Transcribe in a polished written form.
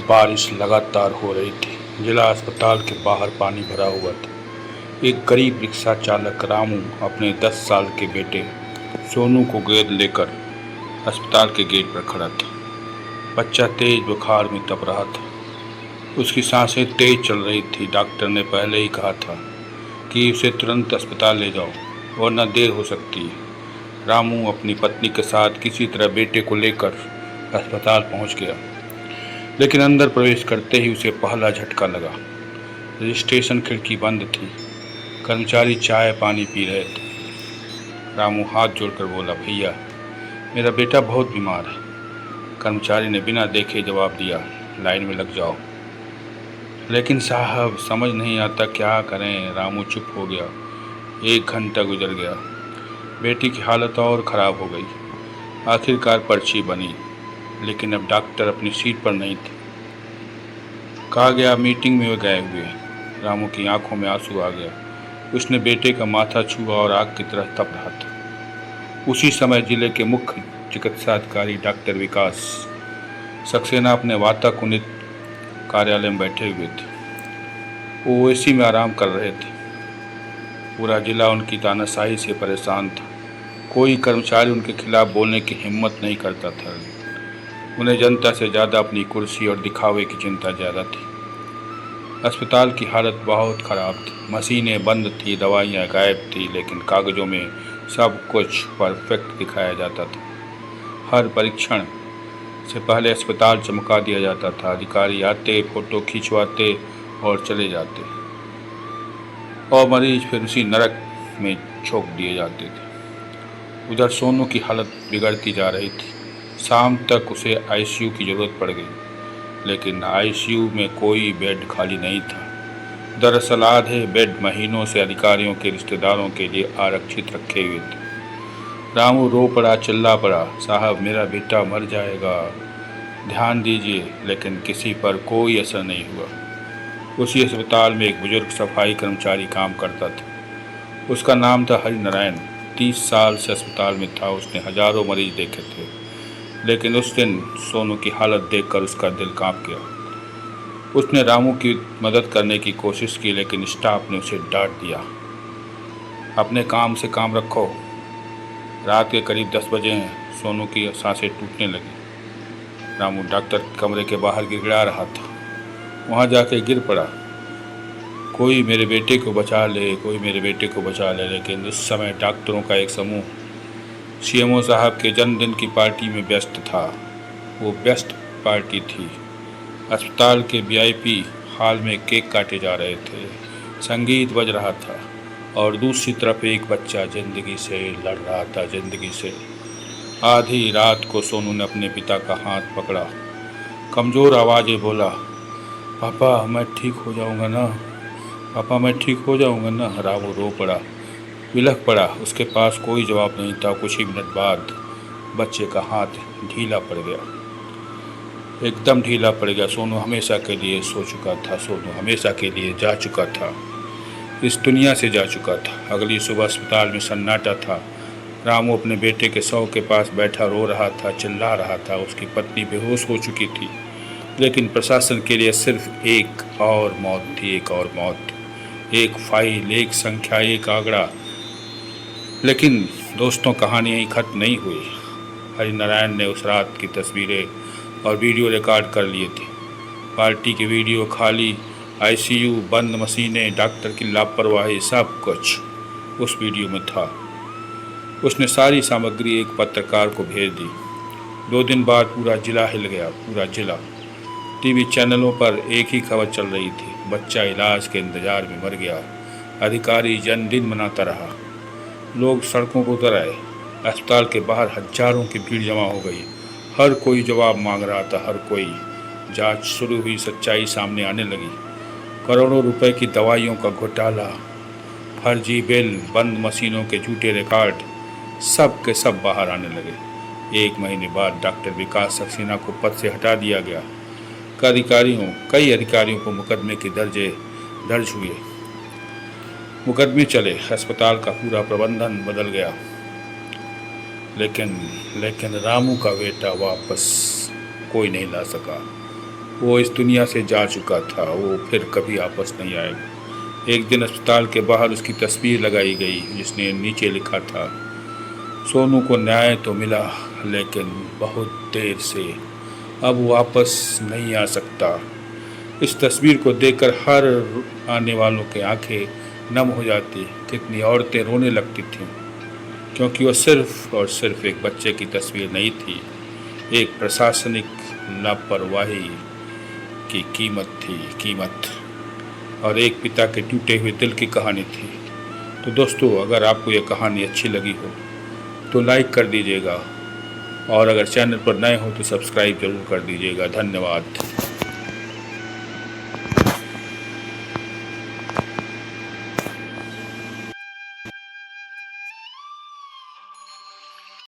बारिश लगातार हो रही थी। जिला अस्पताल के बाहर पानी भरा हुआ था। एक गरीब रिक्शा चालक रामू अपने 10 साल के बेटे सोनू को गोद लेकर अस्पताल के गेट पर खड़ा था। बच्चा तेज बुखार में तप रहा था। उसकी सांसें तेज चल रही थी। डॉक्टर ने पहले ही कहा था कि उसे तुरंत अस्पताल ले जाओ वरना देर हो सकती है। रामू अपनी पत्नी के साथ किसी तरह बेटे को लेकर अस्पताल पहुंच गया, लेकिन अंदर प्रवेश करते ही उसे पहला झटका लगा। रजिस्ट्रेशन खिड़की बंद थी। कर्मचारी चाय पानी पी रहे थे। रामू हाथ जोड़कर बोला, भैया मेरा बेटा बहुत बीमार है। कर्मचारी ने बिना देखे जवाब दिया, लाइन में लग जाओ। लेकिन साहब समझ नहीं आता क्या करें। रामू चुप हो गया। 1 घंटा गुजर गया। बेटी की हालत और ख़राब हो गई। आखिरकार पर्ची बनी, लेकिन अब डॉक्टर अपनी सीट पर नहीं थे। कहा गया मीटिंग में वे गए हुए। रामू की आंखों में आंसू आ गया। उसने बेटे का माथा छुआ और आग की तरह तप रहा था। उसी समय जिले के मुख्य चिकित्साधिकारी डॉक्टर विकास सक्सेना अपने वातानुकूलित कार्यालय में बैठे हुए थे। वो एसी में आराम कर रहे थे। पूरा जिला उनकी तानाशाही से परेशान था। कोई कर्मचारी उनके खिलाफ बोलने की हिम्मत नहीं करता था। उन्हें जनता से ज़्यादा अपनी कुर्सी और दिखावे की चिंता ज़्यादा थी। अस्पताल की हालत बहुत ख़राब थी। मशीनें बंद थी, दवाइयाँ गायब थी, लेकिन कागज़ों में सब कुछ परफेक्ट दिखाया जाता था। हर परीक्षण से पहले अस्पताल चमका दिया जाता था। अधिकारी आते, फ़ोटो खिंचवाते और चले जाते, और मरीज फिर उसी नरक में झोंक दिए जाते थे। उधर सोनू की हालत बिगड़ती जा रही थी। शाम तक उसे आईसीयू की ज़रूरत पड़ गई, लेकिन आईसीयू में कोई बेड खाली नहीं था। दरअसल आधे बेड महीनों से अधिकारियों के रिश्तेदारों के लिए आरक्षित रखे हुए थे। रामू रो पड़ा, चिल्ला पड़ा, साहब मेरा बेटा मर जाएगा, ध्यान दीजिए। लेकिन किसी पर कोई असर नहीं हुआ। उसी अस्पताल में एक बुजुर्ग सफाई कर्मचारी काम करता था। उसका नाम था हरिनारायण। 30 साल से अस्पताल में था। उसने हजारों मरीज देखे थे, लेकिन उस दिन सोनू की हालत देखकर उसका दिल कांप गया। उसने रामू की मदद करने की कोशिश की, लेकिन स्टाफ ने उसे डांट दिया, अपने काम से काम रखो। रात के करीब 10 बजे हैं। सोनू की सांसें टूटने लगी। रामू डॉक्टर कमरे के बाहर गिड़गिड़ा रहा था। वहाँ जाके गिर पड़ा, कोई मेरे बेटे को बचा ले, कोई मेरे बेटे को बचा ले। लेकिन उस समय डॉक्टरों का एक समूह सीएमओ साहब के जन्मदिन की पार्टी में व्यस्त था। वो व्यस्त पार्टी थी। अस्पताल के वीआईपी हॉल में केक काटे जा रहे थे, संगीत बज रहा था, और दूसरी तरफ एक बच्चा जिंदगी से लड़ रहा था, जिंदगी से। आधी रात को सोनू ने अपने पिता का हाथ पकड़ा, कमज़ोर आवाज़ें बोला, पापा मैं ठीक हो जाऊंगा ना, पापा मैं ठीक हो जाऊंगा ना। रामू रो पड़ा, बिलख पड़ा। उसके पास कोई जवाब नहीं था। कुछ ही मिनट बाद बच्चे का हाथ ढीला पड़ गया, एकदम ढीला पड़ गया। सोनू हमेशा के लिए सो चुका था। सोनू हमेशा के लिए जा चुका था, इस दुनिया से जा चुका था। अगली सुबह अस्पताल में सन्नाटा था। रामू अपने बेटे के शव के पास बैठा रो रहा था, चिल्ला रहा था। उसकी पत्नी बेहोश हो चुकी थी, लेकिन प्रशासन के लिए सिर्फ एक और मौत थी, एक और मौत, एक फाइल, एक संख्या, एक आंकड़ा। लेकिन दोस्तों कहानी यहीं खत्म नहीं हुई। हरिनारायण ने उस रात की तस्वीरें और वीडियो रिकॉर्ड कर लिए थे। पार्टी की वीडियो, खाली आईसीयू, बंद मशीनें, डॉक्टर की लापरवाही, सब कुछ उस वीडियो में था। उसने सारी सामग्री एक पत्रकार को भेज दी। 2 दिन बाद पूरा जिला हिल गया, पूरा जिला। टीवी चैनलों पर एक ही खबर चल रही थी, बच्चा इलाज के इंतजार में मर गया। अधिकारी जन्मदिन मनाता रहा। लोग सड़कों पर उतर आए। अस्पताल के बाहर हजारों की भीड़ जमा हो गई। हर कोई जवाब मांग रहा था, हर कोई। जांच शुरू हुई, सच्चाई सामने आने लगी। करोड़ों रुपए की दवाइयों का घोटाला, फर्जी बिल, बंद मशीनों के झूठे रिकॉर्ड, सब के सब बाहर आने लगे। 1 महीने बाद डॉक्टर विकास सक्सेना को पद से हटा दिया गया। कई अधिकारियों को मुकदमे के दर्ज हुए, मुकदमे चले। अस्पताल का पूरा प्रबंधन बदल गया। लेकिन रामू का बेटा वापस कोई नहीं ला सका। वो इस दुनिया से जा चुका था, वो फिर कभी वापस नहीं आएगा। एक दिन अस्पताल के बाहर उसकी तस्वीर लगाई गई जिसने नीचे लिखा था, सोनू को न्याय तो मिला लेकिन बहुत देर से, अब वापस नहीं आ सकता। इस तस्वीर को देखकर हर आने वालों के आंखें नम हो जाती। कितनी औरतें रोने लगती थीं, क्योंकि वह सिर्फ और सिर्फ एक बच्चे की तस्वीर नहीं थी, एक प्रशासनिक लापरवाही की कीमत और एक पिता के टूटे हुए दिल की कहानी थी। तो दोस्तों, अगर आपको यह कहानी अच्छी लगी हो तो लाइक कर दीजिएगा, और अगर चैनल पर नए हो तो सब्सक्राइब जरूर कर दीजिएगा। धन्यवाद।